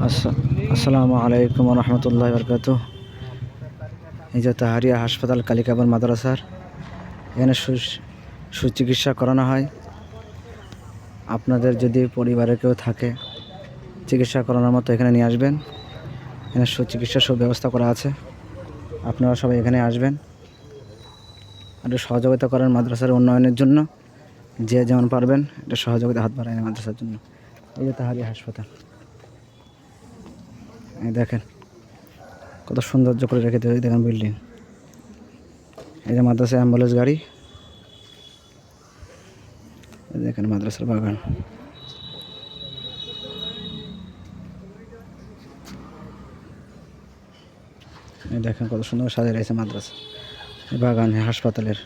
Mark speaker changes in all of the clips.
Speaker 1: আসসালামু আলাইকুম রহমতুল্লাহ বরকাত। এই যে তাহারিয়া হাসপাতাল কালিকাপুর মাদ্রাসার এখানে সুচিকিৎসা করানো হয়। আপনাদের যদি পরিবারে কেউ থাকে চিকিৎসা করানোর মতো এখানে নিয়ে আসবেন। এখানে সুচিকিৎসার সব ব্যবস্থা করা আছে। আপনারা সবাই এখানে আসবেন, একটু সহযোগিতা করেন মাদ্রাসার উন্নয়নের জন্য। যে যেমন পারবেন এটা সহযোগিতা হাত বাড়ায় মাদ্রাসার জন্য। এই যে তাহারিয়া হাসপাতাল, এই দেখেন কত সৌন্দর্য করে রেখে দিয়েছে। দেখেন বিল্ডিং, এই যে মাদ্রাসা অ্যাম্বুলেন্স গাড়ি, দেখেন মাদ্রাসার বাগান। এই দেখেন কত সুন্দর সাজিয়ে রয়েছে মাদ্রাসা বাগান হাসপাতালের।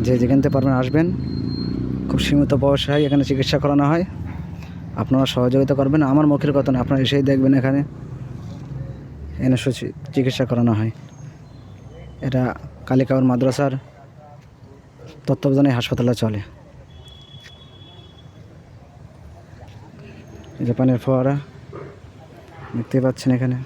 Speaker 1: যে যেখান থেকে পারবেন আসবেন। খুব সীমিত পয়সায় এখানে চিকিৎসা করানো হয়। আপনারা সহযোগিতা করবেন। আমার মুখের কথা না, আপনারা এসেই দেখবেন এখানে এনে চিকিৎসা করানো হয়। এটা কালিকাপুর মাদ্রাসার তত্ত্বাবধানে হাসপাতালে চলে। এই যে পানির ফোয়ারা দেখতে পাচ্ছেন এখানে।